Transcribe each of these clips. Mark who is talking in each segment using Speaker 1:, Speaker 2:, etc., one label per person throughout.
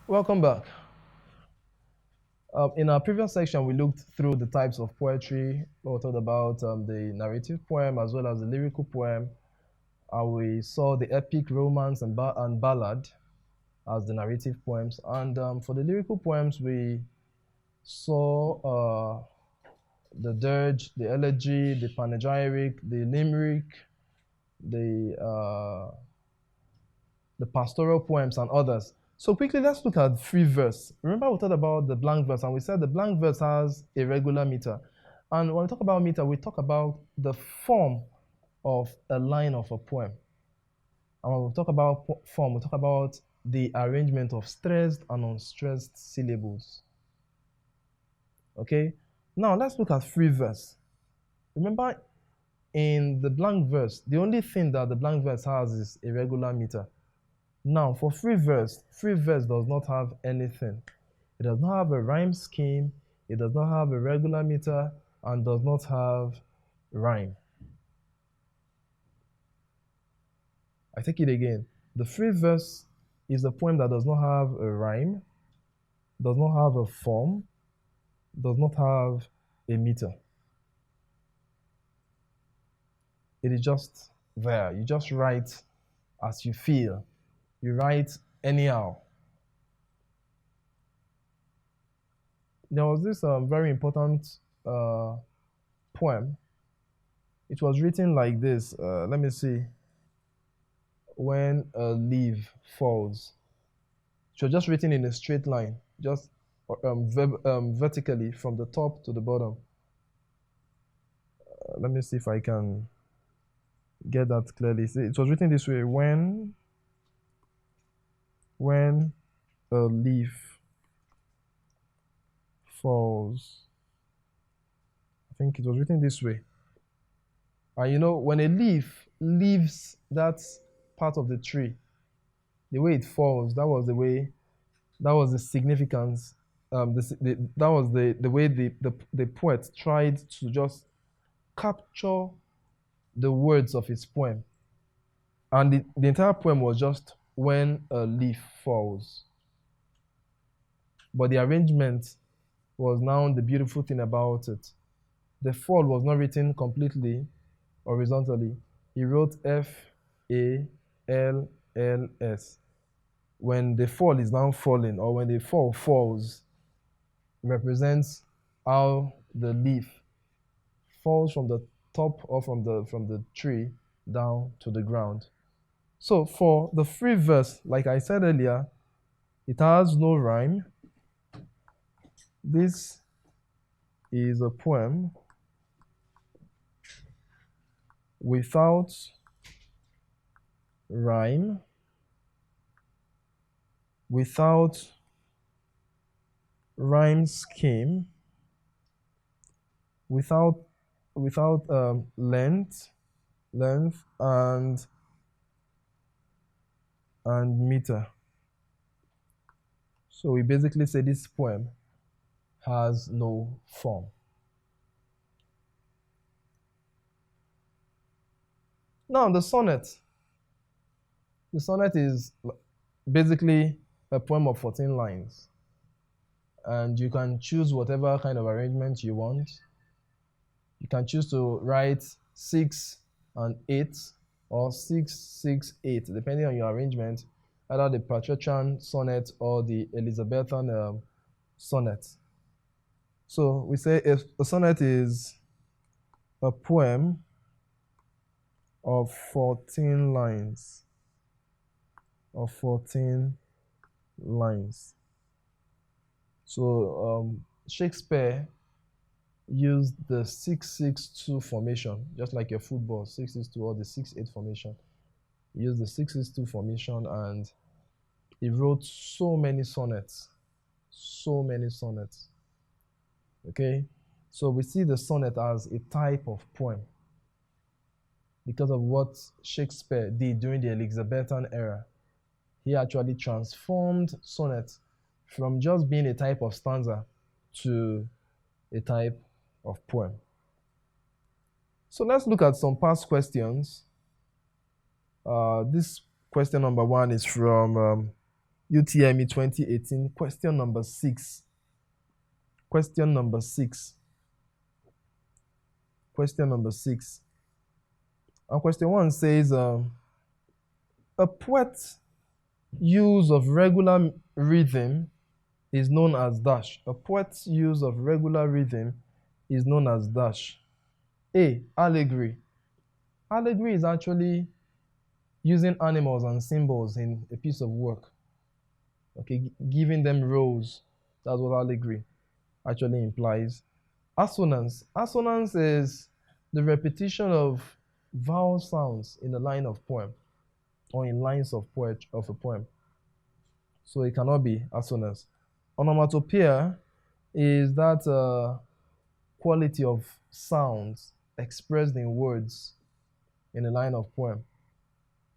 Speaker 1: Welcome back. In our previous section, we looked through the types of poetry. We talked about the narrative poem as well as the lyrical poem. We saw the epic, romance, and ballad as the narrative poems. And for the lyrical poems, we saw the dirge, the elegy, the panegyric, the limerick, the pastoral poems, and others. So quickly, let's look at free verse. Remember we talked about the blank verse, and we said the blank verse has a regular meter. And when we talk about meter, we talk about the form of a line of a poem. And when we talk about form, we talk about the arrangement of stressed and unstressed syllables. Okay? Now let's look at free verse. Remember, in the blank verse, the only thing that the blank verse has is a regular meter. Now, for free verse does not have anything. It does not have a rhyme scheme, it does not have a regular meter, and does not have rhyme. I take it again. The free verse is a poem that does not have a rhyme, does not have a form, does not have a meter. It is just there. You just write as you feel. You write anyhow. There was this very important poem. It was written like this. Let me see. When a leaf falls. It was just written in a straight line, just vertically from the top to the bottom. Let me see if I can get that clearly. See, it was written this way: when a leaf falls. I think it was written this way. And you know, when a leaf leaves that part of the tree, the way it falls, that was the significance. That was the way the poet tried to just capture the words of his poem. And the entire poem was just when a leaf falls. But the arrangement was now the beautiful thing about it. The fall was not written completely horizontally. He wrote Falls. When the fall is now falling, or when the fall falls, represents how the leaf falls from the top or from the tree down to the ground. So for the free verse, like I said earlier, it has no rhyme. This is a poem without rhyme, without rhyme scheme, without length and meter. So we basically say this poem has no form. Now the sonnet. The sonnet is basically a poem of 14 lines. And you can choose whatever kind of arrangement you want. You can choose to write 6 and 8 or 6, 6, 8, depending on your arrangement, either the patrician sonnet or the Elizabethan sonnet. So we say if a sonnet is a poem of 14 lines. Of 14 lines. So Shakespeare used the 6-6-2 formation, just like your football, 6-6-2 or the 6-8 formation. He used the 6-6-2 formation and he wrote so many sonnets. So many sonnets. Okay? So we see the sonnet as a type of poem because of what Shakespeare did during the Elizabethan era. He actually transformed sonnet from just being a type of stanza to a type of poem. So let's look at some past questions. This question number 1 is from UTME 2018, question number 6. Question number 6. Question number 6. And question 1 says, a poet's use of regular rhythm is known as dash. A poet's use of regular rhythm is known as dash. A, allegory. Allegory is actually using animals and symbols in a piece of work. Okay, giving them roles. That's what allegory actually implies. Assonance. Assonance is the repetition of vowel sounds in a line of poem or in lines of a poem. So it cannot be assonance. Onomatopoeia is that quality of sounds expressed in words in a line of poem.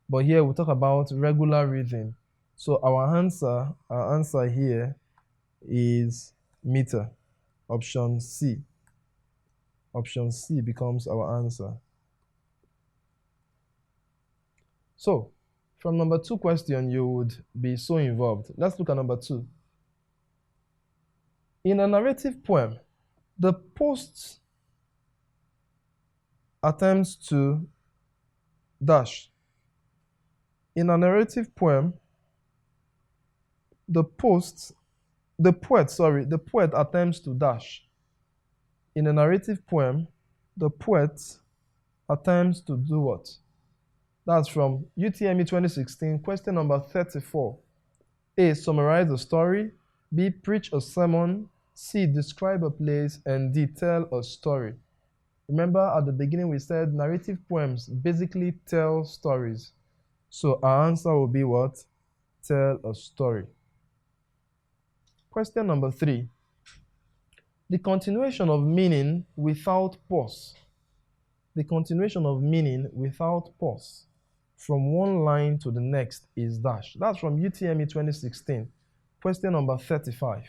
Speaker 1: But here we'll talk about regular rhythm. So our answer here is meter. Option C. Option C becomes our answer. So from number 2 question, you would be so involved. Let's look at number 2. In a narrative poem, the post attempts to dash. In a narrative poem, the poet attempts to dash. In a narrative poem, the poet attempts to do what? That's from UTME 2016, question number 34. A, summarize a story. B, preach a sermon. C, describe a place. And D, tell a story. Remember at the beginning we said narrative poems basically tell stories. So our answer will be what? Tell a story. Question number 3. The continuation of meaning without pause. The continuation of meaning without pause from one line to the next is dash. That's from UTME 2016, question number 35.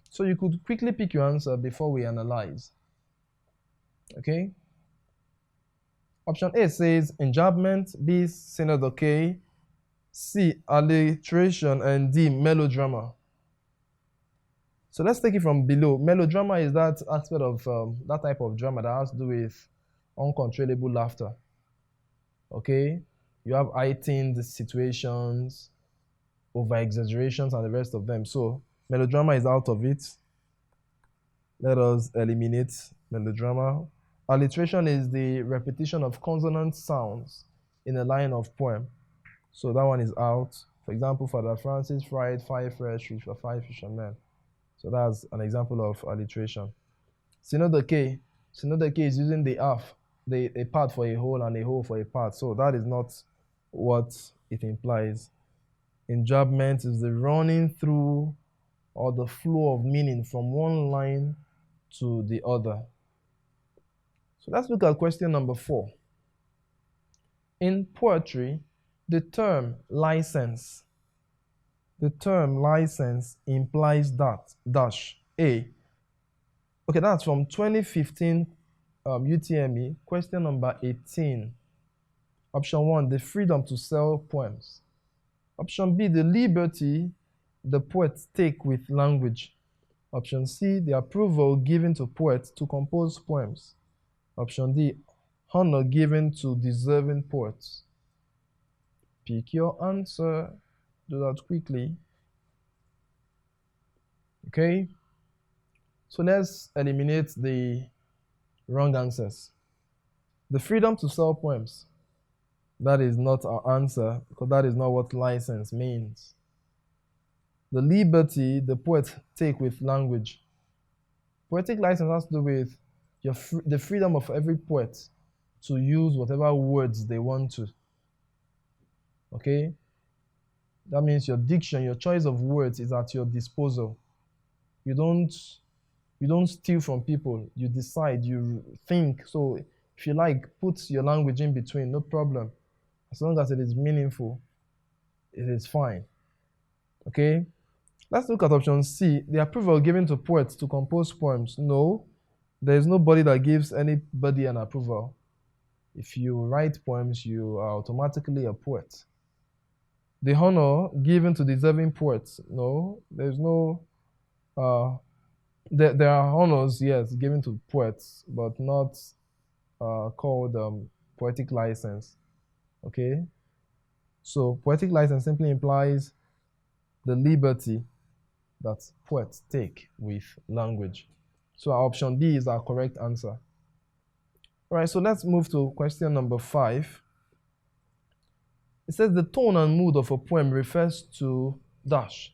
Speaker 1: So you could quickly pick your answer before we analyze. Okay? Option A says enjambment, B, sonnet, C, alliteration, and D, melodrama. So let's take it from below. Melodrama is that aspect of that type of drama that has to do with uncontrollable laughter. Okay? You have heightened situations, over-exaggerations, and the rest of them. So melodrama is out of it. Let us eliminate melodrama. Alliteration is the repetition of consonant sounds in a line of poem. So that one is out. For example, Father Francis fried 5 fresh fish for 5 fishermen. So that's an example of alliteration. Sonnet is using the half, a part for a whole and a whole for a part. So that is not what it implies. Enjambment is the running through or the flow of meaning from one line to the other. So let's look at question number 4. In poetry, the term license implies that dash A. Okay, that's from 2015 UTME, question number 18. Option 1, the freedom to sell poems. Option B, the liberty the poets take with language. Option C, the approval given to poets to compose poems. Option D, honor given to deserving poets. Pick your answer. Do that quickly. Okay? So let's eliminate the wrong answers. The freedom to sell poems. That is not our answer because that is not what license means. The liberty the poets take with language. Poetic license has to do with the freedom of every poet to use whatever words they want to. Okay? That means your diction, your choice of words is at your disposal. You don't steal from people. You decide, you think. So if you like, put your language in between, no problem. As long as it is meaningful, it is fine. Okay? Let's look at option C, the approval given to poets to compose poems. No, there is nobody that gives anybody an approval. If you write poems, you are automatically a poet. the honor given to deserving poets. No, there's no. There are honors, yes, given to poets, but not called poetic license. Okay, so poetic license simply implies the liberty that poets take with language. So our option B is our correct answer. All right, so let's move to question number 5. It says the tone and mood of a poem refers to dash.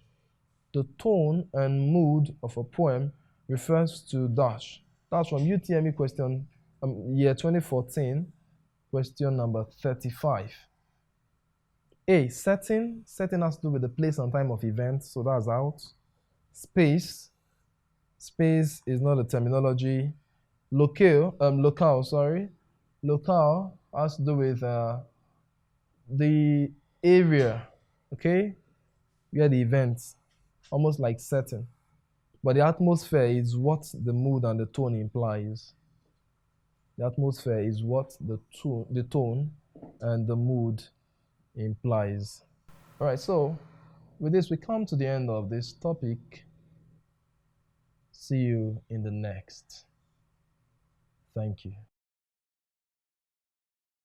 Speaker 1: The tone and mood of a poem refers to dash. That's from UTME question year 2014, question number 35. A, setting. Setting has to do with the place and time of event, so that's out. Space. Space is not a terminology. Locale has to do with the area, okay, where the events, almost like setting. But the atmosphere is what the mood and the tone implies. The atmosphere is what the tone and the mood implies. All right, so with this, we come to the end of this topic. See you in the next. Thank you.